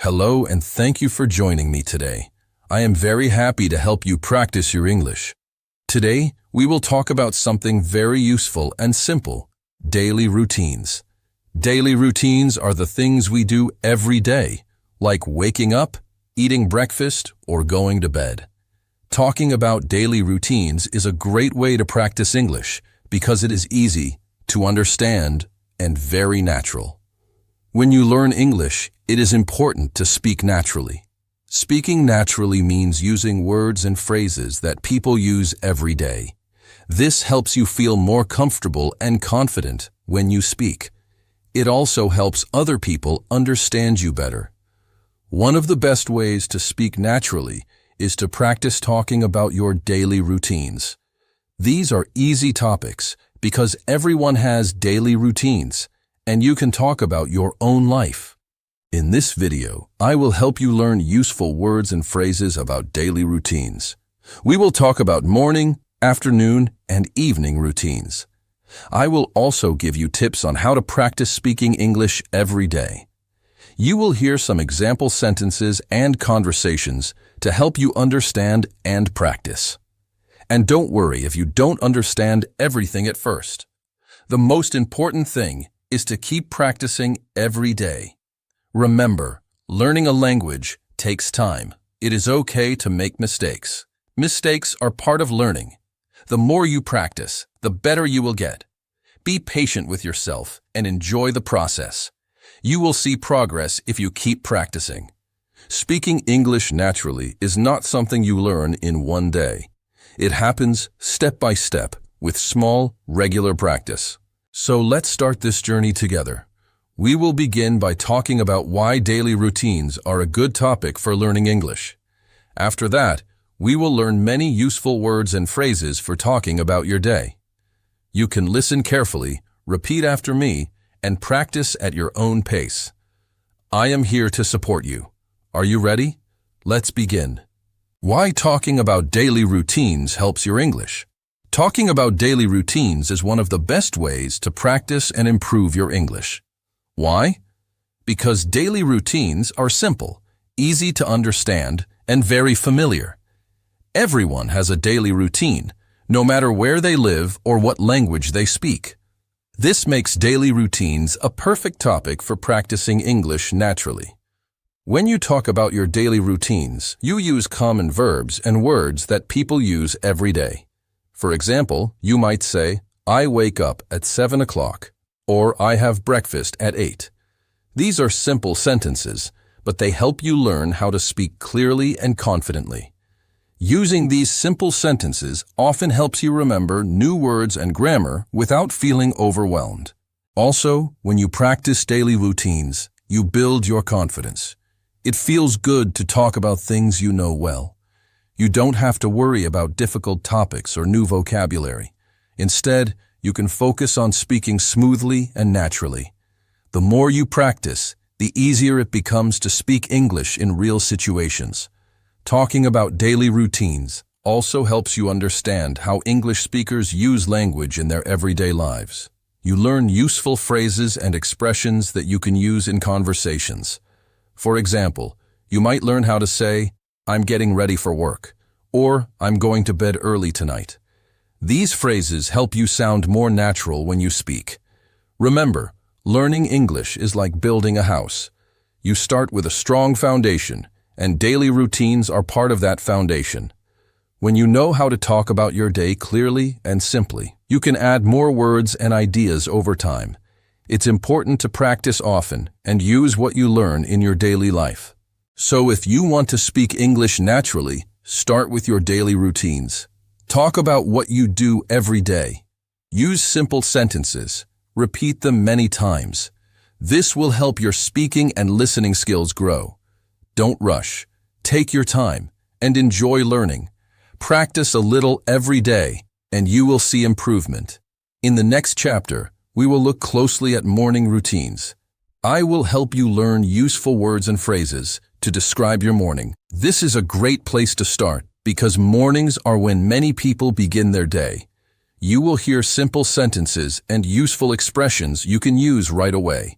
Hello and thank you for joining me today. I am very happy to help you practice your English. Today, we will talk about something very useful and simple: daily routines. Daily routines are the things we do every day, like waking up, eating breakfast, or going to bed. Talking about daily routines is a great way to practice English because it is easy to understand and very natural. When you learn English, it is important to speak naturally. Speaking naturally means using words and phrases that people use every day. This helps you feel more comfortable and confident when you speak. It also helps other people understand you better. One of the best ways to speak naturally is to practice talking about your daily routines. These are easy topics because everyone has daily routines, and you can talk about your own life. In this video, I will help you learn useful words and phrases about daily routines. We will talk about morning, afternoon, and evening routines. I will also give you tips on how to practice speaking English every day. You will hear some example sentences and conversations to help you understand and practice. And don't worry if you don't understand everything at first. The most important thing is to keep practicing every day. Remember, learning a language takes time. It is okay to make mistakes. Mistakes are part of learning. The more you practice, the better you will get. Be patient with yourself and enjoy the process. You will see progress if you keep practicing. Speaking English naturally is not something you learn in one day. It happens step by step with small, regular practice. So let's start this journey together. We will begin by talking about why daily routines are a good topic for learning English. After that, we will learn many useful words and phrases for talking about your day. You can listen carefully, repeat after me, and practice at your own pace. I am here to support you. Are you ready? Let's begin. Why talking about daily routines helps your English? Talking about daily routines is one of the best ways to practice and improve your English. Why? Because daily routines are simple, easy to understand, and very familiar. Everyone has a daily routine, no matter where they live or what language they speak. This makes daily routines a perfect topic for practicing English naturally. When you talk about your daily routines, you use common verbs and words that people use every day. For example, you might say, I wake up at 7 o'clock, or I have breakfast at 8. These are simple sentences, but they help you learn how to speak clearly and confidently. Using these simple sentences often helps you remember new words and grammar without feeling overwhelmed. Also, when you practice daily routines, you build your confidence. It feels good to talk about things you know well. You don't have to worry about difficult topics or new vocabulary. Instead, you can focus on speaking smoothly and naturally. The more you practice, the easier it becomes to speak English in real situations. Talking about daily routines also helps you understand how English speakers use language in their everyday lives. You learn useful phrases and expressions that you can use in conversations. For example, you might learn how to say, I'm getting ready for work, or I'm going to bed early tonight. These phrases help you sound more natural when you speak. Remember, learning English is like building a house. You start with a strong foundation, and daily routines are part of that foundation. When you know how to talk about your day clearly and simply, you can add more words and ideas over time. It's important to practice often and use what you learn in your daily life. So if you want to speak English naturally, start with your daily routines. Talk about what you do every day. Use simple sentences. Repeat them many times. This will help your speaking and listening skills grow. Don't rush. Take your time and enjoy learning. Practice a little every day, and you will see improvement. In the next chapter, we will look closely at morning routines. I will help you learn useful words and phrases to describe your morning. This is a great place to start because mornings are when many people begin their day. You will hear simple sentences and useful expressions you can use right away.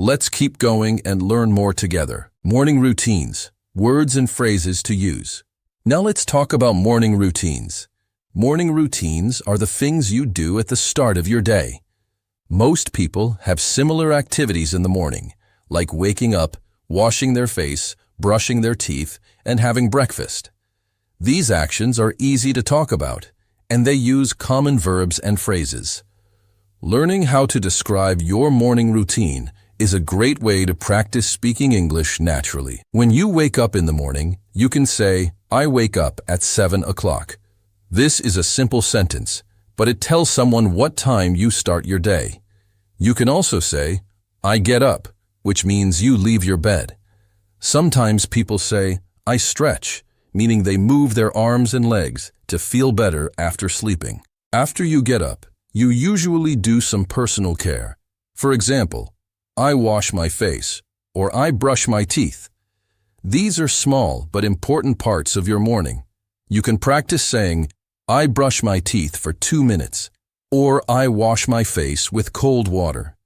Let's keep going and learn more together. Morning routines, words and phrases to use. Now let's talk about morning routines. Morning routines are the things you do at the start of your day. Most people have similar activities in the morning, like waking up, washing their face, brushing their teeth, and having breakfast. These actions are easy to talk about, and they use common verbs and phrases. Learning how to describe your morning routine is a great way to practice speaking English naturally. When you wake up in the morning, you can say, I wake up at 7 o'clock. This is a simple sentence, but it tells someone what time you start your day. You can also say, I get up, which means you leave your bed. Sometimes people say, I stretch, meaning they move their arms and legs to feel better after sleeping. After you get up, you usually do some personal care. For example, I wash my face, or I brush my teeth. These are small but important parts of your morning. You can practice saying, I brush my teeth for 2 minutes, or I wash my face with cold water.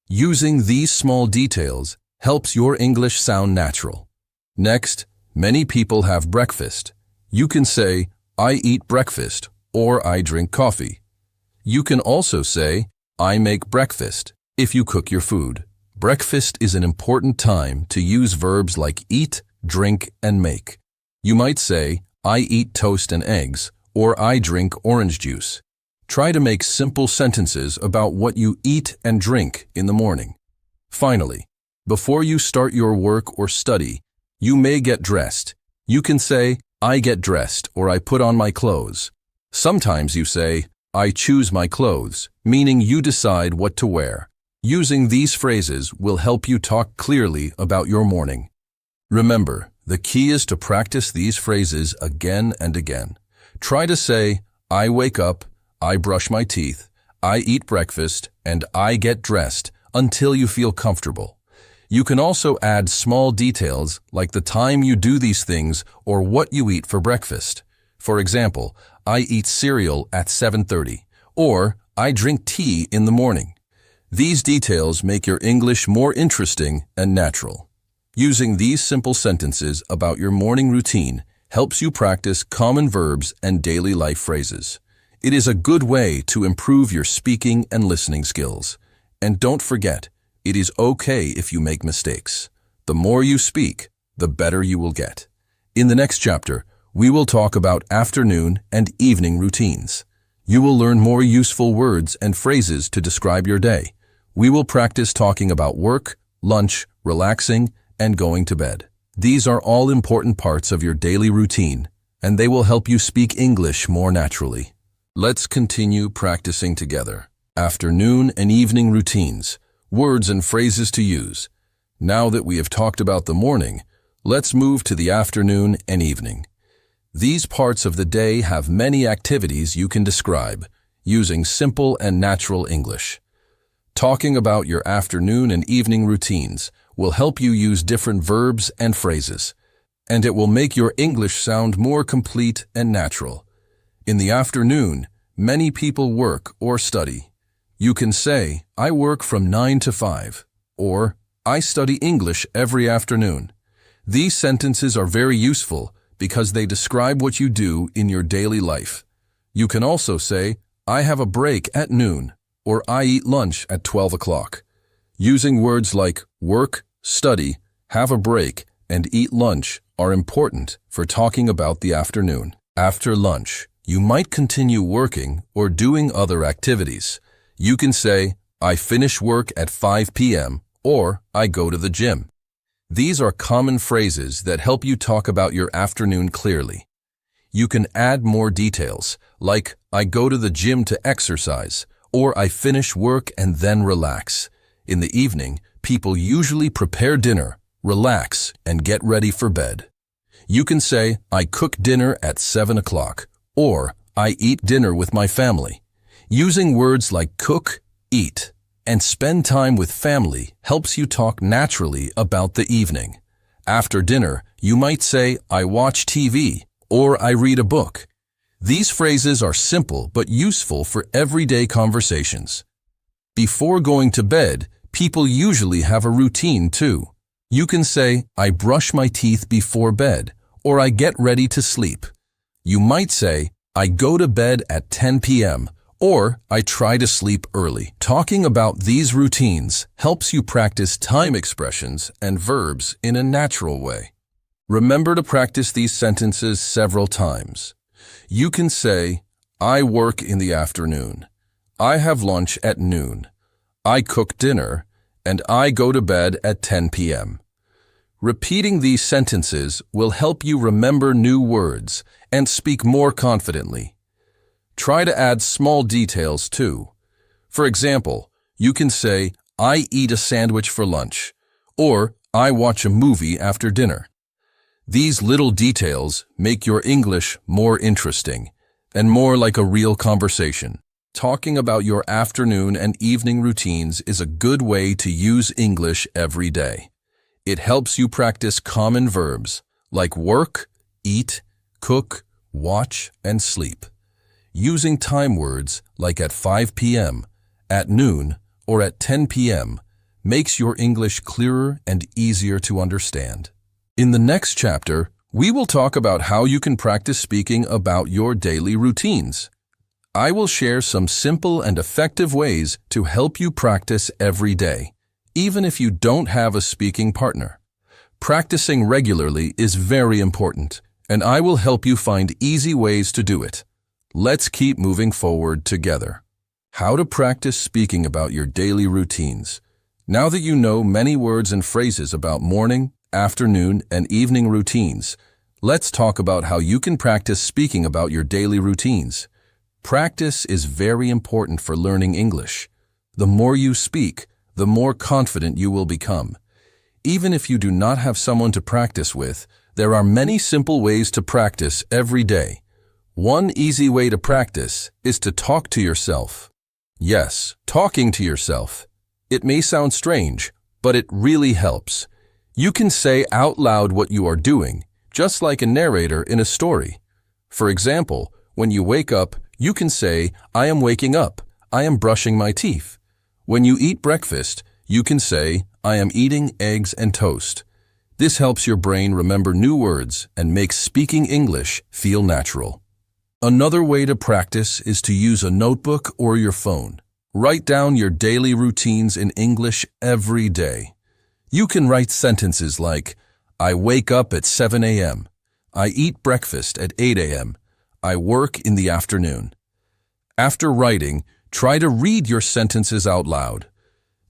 Using these small details helps your English sound natural. Next, many people have breakfast. You can say, I eat breakfast, or I drink coffee. You can also say, I make breakfast, if you cook your food. Breakfast is an important time to use verbs like eat, drink, and make. You might say, I eat toast and eggs, or I drink orange juice. Try to make simple sentences about what you eat and drink in the morning. Finally, before you start your work or study, you may get dressed. You can say, I get dressed, or I put on my clothes. Sometimes you say, I choose my clothes, meaning you decide what to wear. Using these phrases will help you talk clearly about your morning. Remember, the key is to practice these phrases again and again. Try to say, I wake up, I brush my teeth, I eat breakfast, and I get dressed until you feel comfortable. You can also add small details like the time you do these things or what you eat for breakfast. For example, I eat cereal at 7:30, or I drink tea in the morning. These details make your English more interesting and natural. Using these simple sentences about your morning routine helps you practice common verbs and daily life phrases. It is a good way to improve your speaking and listening skills. And don't forget, it is okay if you make mistakes. The more you speak, the better you will get. In the next chapter, we will talk about afternoon and evening routines. You will learn more useful words and phrases to describe your day. We will practice talking about work, lunch, relaxing, and going to bed. These are all important parts of your daily routine, and they will help you speak English more naturally. Let's continue practicing together. Afternoon and evening routines, words and phrases to use. Now that we have talked about the morning, let's move to the afternoon and evening. These parts of the day have many activities you can describe, using simple and natural English. Talking about your afternoon and evening routines will help you use different verbs and phrases, and it will make your English sound more complete and natural. In the afternoon, many people work or study. You can say, I work from 9 to 5, or I study English every afternoon. These sentences are very useful because they describe what you do in your daily life. You can also say, I have a break at noon, or I eat lunch at 12 o'clock. Using words like work, study, have a break, and eat lunch are important for talking about the afternoon. After lunch, you might continue working or doing other activities. You can say, I finish work at 5 p.m., or I go to the gym. These are common phrases that help you talk about your afternoon clearly. You can add more details, like I go to the gym to exercise, or I finish work and then relax. In the evening, people usually prepare dinner, relax, and get ready for bed. You can say, I cook dinner at 7 o'clock, or I eat dinner with my family. Using words like cook, eat, and spend time with family helps you talk naturally about the evening. After dinner, you might say, I watch TV, or I read a book. These phrases are simple but useful for everyday conversations. Before going to bed, People usually have a routine too. You can say, I brush my teeth before bed, or I get ready to sleep. You might say, I go to bed at 10 p.m., or I try to sleep early. Talking about these routines helps you practice time expressions and verbs in a natural way. Remember to practice these sentences several times. You can say, I work in the afternoon. I have lunch at noon. I cook dinner, and I go to bed at 10 p.m. Repeating these sentences will help you remember new words and speak more confidently. Try to add small details too. For example, you can say, I eat a sandwich for lunch, or I watch a movie after dinner. These little details make your English more interesting and more like a real conversation. Talking about your afternoon and evening routines is a good way to use English every day. It helps you practice common verbs like work, eat, cook, watch, and sleep. Using time words like at 5 p.m., at noon, or at 10 p.m. makes your English clearer and easier to understand. In the next chapter, we will talk about how you can practice speaking about your daily routines. I will share some simple and effective ways to help you practice every day, even if you don't have a speaking partner. Practicing regularly is very important, and I will help you find easy ways to do it. Let's keep moving forward together. How to practice speaking about your daily routines. Now that you know many words and phrases about morning, afternoon, and evening routines, let's talk about how you can practice speaking about your daily routines. Practice is very important for learning English. The more you speak, the more confident you will become. Even if you do not have someone to practice with, there are many simple ways to practice every day. One easy way to practice is to talk to yourself. Yes, talking to yourself. It may sound strange, but it really helps. You can say out loud what you are doing, just like a narrator in a story. For example, when you wake up, you can say, I am waking up. I am brushing my teeth. When you eat breakfast, you can say, I am eating eggs and toast. This helps your brain remember new words and makes speaking English feel natural. Another way to practice is to use a notebook or your phone. Write down your daily routines in English every day. You can write sentences like, I wake up at 7 a.m. I eat breakfast at 8 a.m. I work in the afternoon. After writing, try to read your sentences out loud.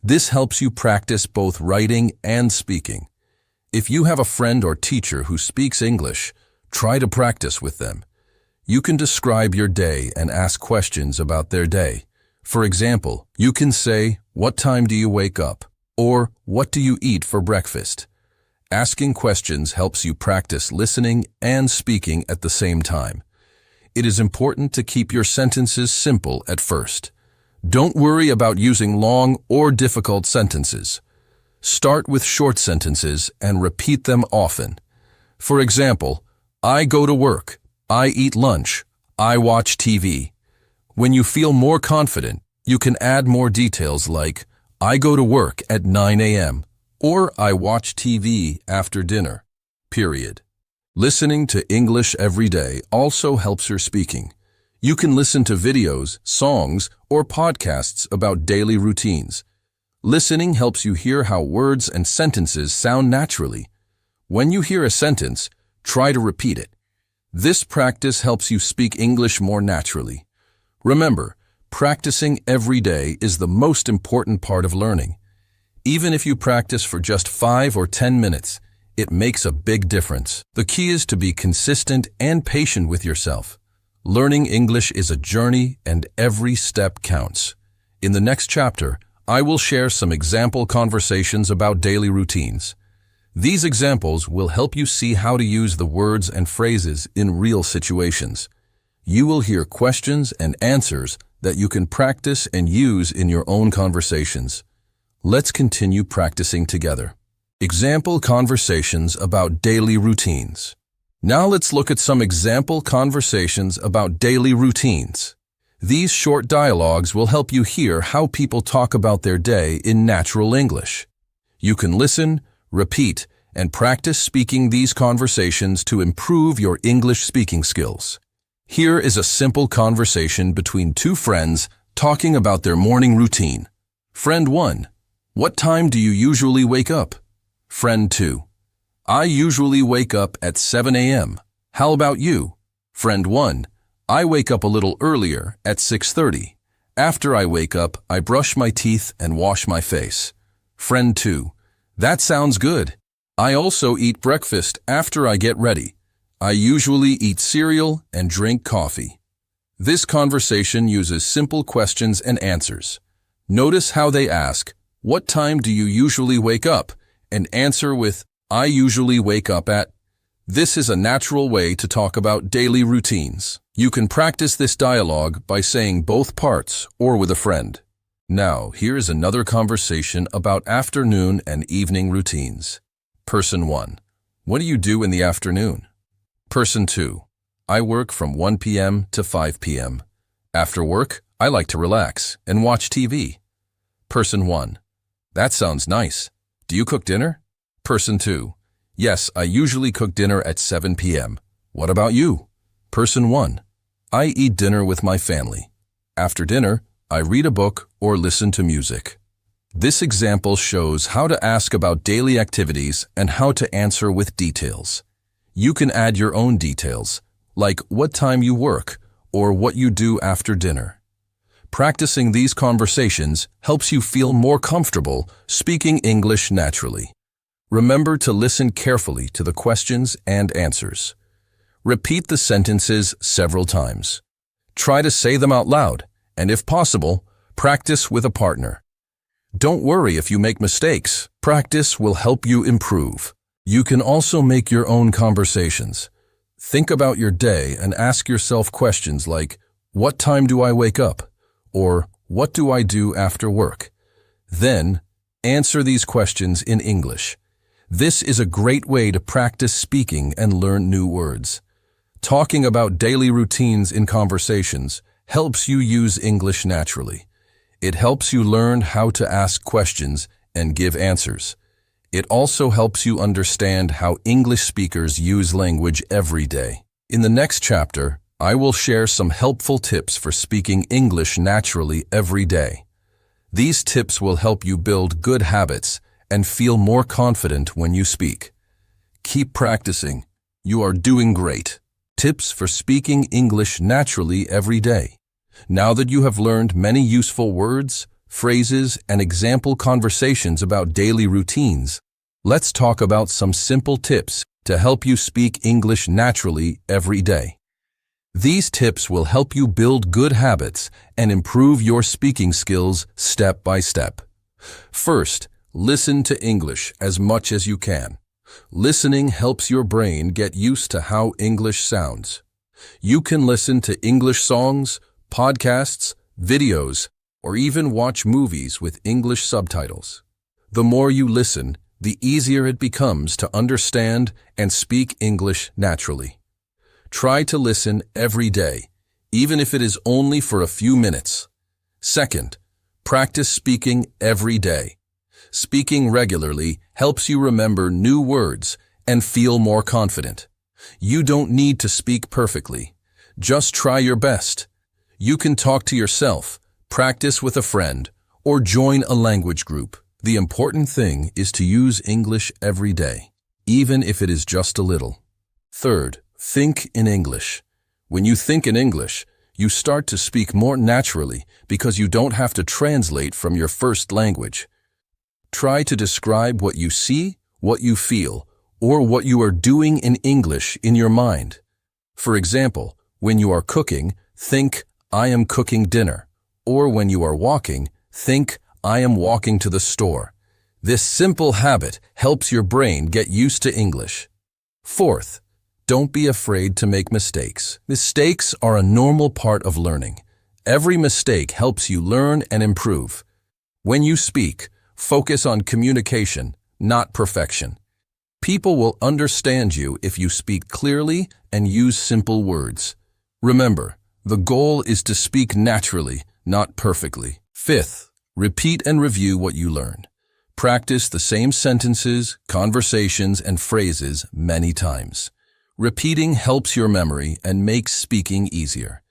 This helps you practice both writing and speaking. If you have a friend or teacher who speaks English, try to practice with them. You can describe your day and ask questions about their day. For example, you can say, what time do you wake up? Or, what do you eat for breakfast? Asking questions helps you practice listening and speaking at the same time. It is important to keep your sentences simple at first. Don't worry about using long or difficult sentences. Start with short sentences and repeat them often. For example, I go to work. I eat lunch. I watch TV. When you feel more confident, you can add more details like, I go to work at 9 a.m. or I watch TV after dinner. Period. Listening to English every day also helps your speaking. You can listen to videos, songs, or podcasts about daily routines. Listening helps you hear how words and sentences sound naturally. When you hear a sentence, try to repeat it. This practice helps you speak English more naturally. Remember, practicing every day is the most important part of learning. Even if you practice for just 5 or 10 minutes, it makes a big difference. The key is to be consistent and patient with yourself. Learning English is a journey and every step counts. In the next chapter, I will share some example conversations about daily routines. These examples will help you see how to use the words and phrases in real situations. You will hear questions and answers that you can practice and use in your own conversations. Let's continue practicing together. Example conversations about daily routines. Now let's look at some example conversations about daily routines. These short dialogues will help you hear how people talk about their day in natural English. You can listen, repeat, and practice speaking these conversations to improve your English speaking skills. Here is a simple conversation between two friends talking about their morning routine. Friend 1. What time do you usually wake up? Friend 2. I usually wake up at 7 a.m. How about you? Friend 1. I wake up a little earlier at 6:30. After I wake up, I brush my teeth and wash my face. Friend 2. That sounds good. I also eat breakfast after I get ready. I usually eat cereal and drink coffee. This conversation uses simple questions and answers. Notice how they ask, "What time do you usually wake up?" and answer with, "I usually wake up at." This is a natural way to talk about daily routines. You can practice this dialogue by saying both parts or with a friend. Now, here's another conversation about afternoon and evening routines. Person 1. What do you do in the afternoon? Person 2. I work from 1 p.m. to 5 p.m. After work, I like to relax and watch TV. Person 1. That sounds nice. Do you cook dinner? Person 2. Yes, I usually cook dinner at 7 p.m. What about you? Person 1. I eat dinner with my family. After dinner, I read a book or listen to music. This example shows how to ask about daily activities and how to answer with details. You can add your own details, like what time you work or what you do after dinner. Practicing these conversations helps you feel more comfortable speaking English naturally. Remember to listen carefully to the questions and answers. Repeat the sentences several times. Try to say them out loud, and if possible, practice with a partner. Don't worry if you make mistakes. Practice will help you improve. You can also make your own conversations. Think about your day and ask yourself questions like, "What time do I wake up?" or "What do I do after work?" Then, answer these questions in English. This is a great way to practice speaking and learn new words. Talking about daily routines in conversations helps you use English naturally. It helps you learn how to ask questions and give answers. It also helps you understand how English speakers use language every day. In the next chapter, I will share some helpful tips for speaking English naturally every day. These tips will help you build good habits and feel more confident when you speak. Keep practicing. You are doing great. Tips for speaking English naturally every day. Now that you have learned many useful words, phrases, and example conversations about daily routines, let's talk about some simple tips to help you speak English naturally every day. These tips will help you build good habits and improve your speaking skills step by step. First, listen to English as much as you can. Listening helps your brain get used to how English sounds. You can listen to English songs, podcasts, videos, or even watch movies with English subtitles. The more you listen, the easier it becomes to understand and speak English naturally. Try to listen every day, even if it is only for a few minutes. Second, practice speaking every day. Speaking regularly helps you remember new words and feel more confident. You don't need to speak perfectly. Just try your best. You can talk to yourself, practice with a friend, or join a language group. The important thing is to use English every day, even if it is just a little. Third, think in English. When you think in English, you start to speak more naturally because you don't have to translate from your first language. Try to describe what you see, what you feel, or what you are doing in English in your mind. For example, when you are cooking, think, "I am cooking dinner." Or when you are walking, think, "I am walking to the store." This simple habit helps your brain get used to English. Fourth, don't be afraid to make mistakes. Mistakes are a normal part of learning. Every mistake helps you learn and improve. When you speak, focus on communication, not perfection. People will understand you if you speak clearly and use simple words. Remember, The goal is to speak naturally, not perfectly. Fifth, repeat and review what you learn. Practice the same sentences, conversations, and phrases many times. Repeating helps your memory and makes speaking easier.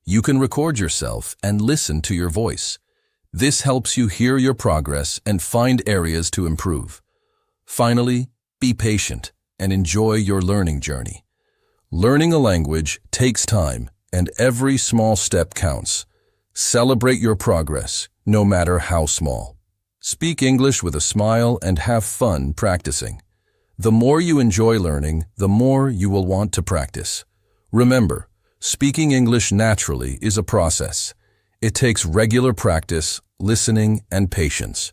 You can record yourself and listen to your voice. This helps you hear your progress and find areas to improve. Finally, be patient and enjoy your learning journey. Learning a language takes time, and every small step counts. Celebrate your progress, no matter how small. Speak English with a smile and have fun practicing. The more you enjoy learning, the more you will want to practice. Remember, speaking English naturally is a process. It takes regular practice, listening, and patience.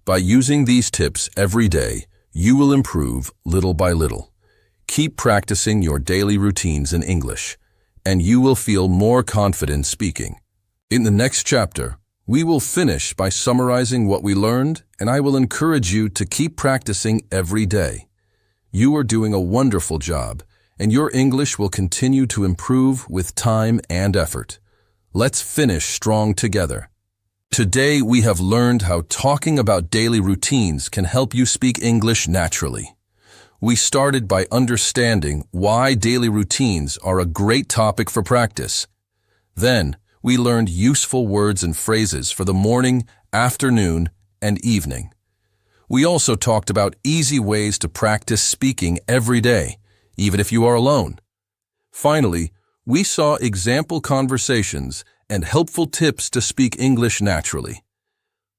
By using these tips every day, you will improve little by little. Keep practicing your daily routines in English, and you will feel more confident speaking. In the next chapter, we will finish by summarizing what we learned, and I will encourage you to keep practicing every day. You are doing a wonderful job, and your English will continue to improve with time and effort. Let's finish strong together. Today, we have learned how talking about daily routines can help you speak English naturally. We started by understanding why daily routines are a great topic for practice. Then, we learned useful words and phrases for the morning, afternoon, and evening. We also talked about easy ways to practice speaking every day, even if you are alone. Finally, we saw example conversations and helpful tips to speak English naturally.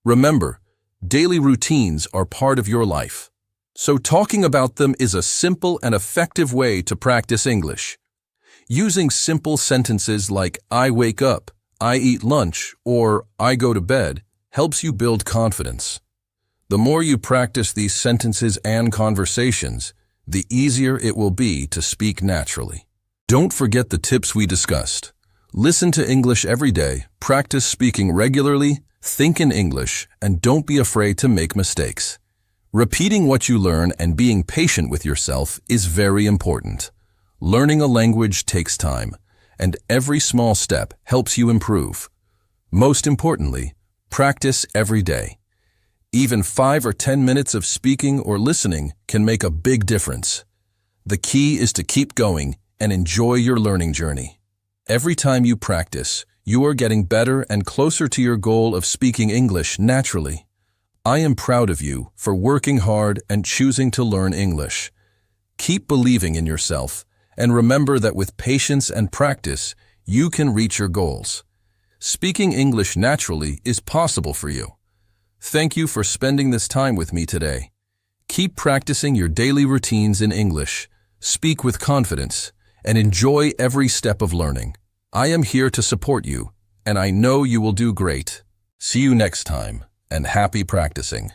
Remember, daily routines are part of your life. So talking about them is a simple and effective way to practice English. Using simple sentences like I wake up, I eat lunch, or I go to bed helps you build confidence. The more you practice these sentences and conversations, the easier it will be to speak naturally. Don't forget the tips we discussed. Listen to English every day, practice speaking regularly, think in English, and don't be afraid to make mistakes. Repeating what you learn and being patient with yourself is very important. Learning a language takes time, and every small step helps you improve. Most importantly, practice every day. Even 5 or 10 minutes of speaking or listening can make a big difference. The key is to keep going and enjoy your learning journey. Every time you practice, you are getting better and closer to your goal of speaking English naturally. I am proud of you for working hard and choosing to learn English. Keep believing in yourself, and remember that with patience and practice, you can reach your goals. Speaking English naturally is possible for you. Thank you for spending this time with me today. Keep practicing your daily routines in English, speak with confidence, and enjoy every step of learning. I am here to support you, and I know you will do great. See you next time, and happy practicing.